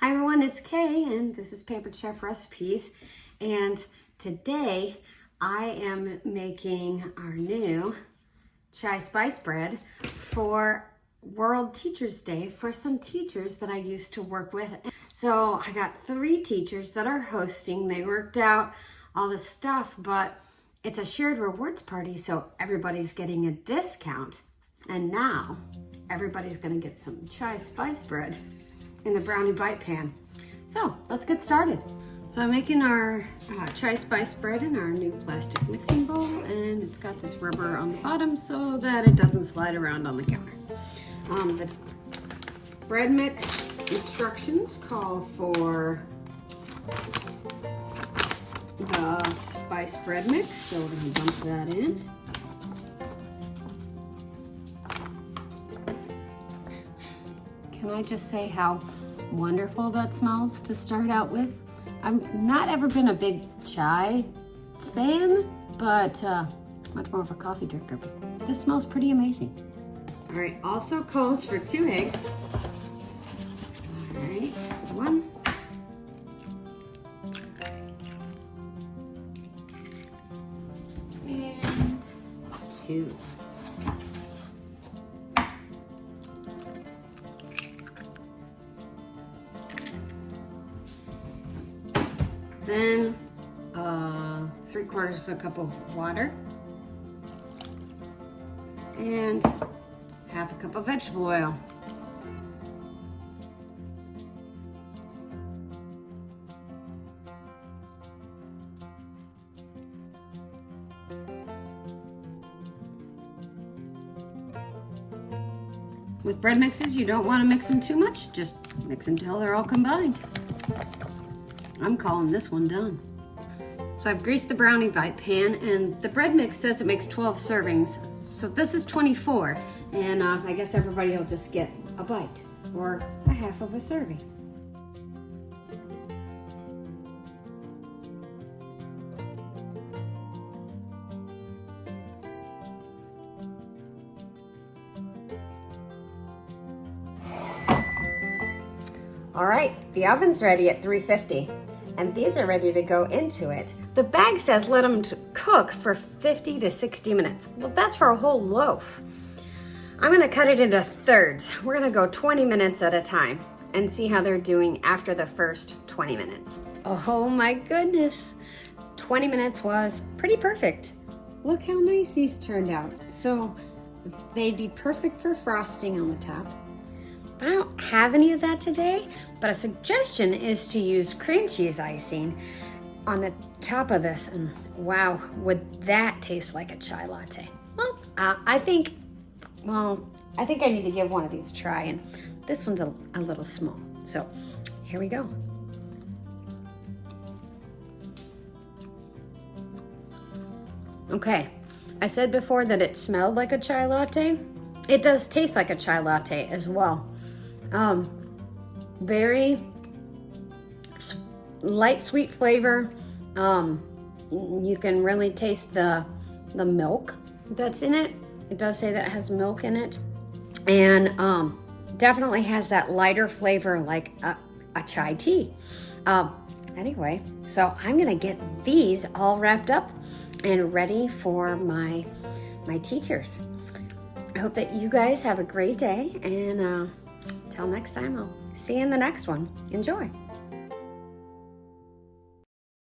Hi everyone, it's Kay and this is Pampered Chef Recipes, and today I am making our new chai spice bread for World Teachers Day for some teachers that I used to work with. So I got 3 teachers that are hosting. They worked out all the stuff, but it's a shared rewards party, so everybody's getting a discount. And now everybody's gonna get some chai spice bread in the Brownie bite pan. So let's get started. So I'm making our chai spice bread in our new plastic mixing bowl, and it's got this rubber on the bottom so that it doesn't slide around on the counter. The bread mix instructions call for the spice bread mix, so we're gonna dump that in. Can I just say how wonderful that smells to start out with? I've not ever been a big chai fan, but much more of a coffee drinker, but this smells pretty amazing. All right, also calls for 2 eggs. All right, 1. And 2. Then 3/4 of a cup of water and 1/2 cup of vegetable oil. With bread mixes, you don't want to mix them too much, just mix until they're all combined. I'm calling this one done. So I've greased the brownie bite pan, and the bread mix says it makes 12 servings. So this is 24, and I guess everybody will just get a bite or a 1/2 of a serving. All right, the oven's ready at 350. And these are ready to go into it. The bag says let them cook for 50 to 60 minutes. Well, that's for a whole loaf. I'm gonna cut it into thirds. We're gonna go 20 minutes at a time and see how they're doing after the first 20 minutes. Oh my goodness. 20 minutes was pretty perfect. Look how nice these turned out. So they'd be perfect for frosting on the top. I don't have any of that today, but a suggestion is to use cream cheese icing on the top of this, and wow, would that taste like a chai latte? Well, I think I need to give one of these a try, and this one's a little small. So here we go. Okay, I said before that it smelled like a chai latte. It does taste like a chai latte as well. Very light sweet flavor. You can really taste the milk that's in it. It does say that it has milk in it, and definitely has that lighter flavor like a chai tea. Anyway, so I'm gonna get these all wrapped up and ready for my teachers. I hope that you guys have a great day, and until next time, I'll see you in the next one. Enjoy.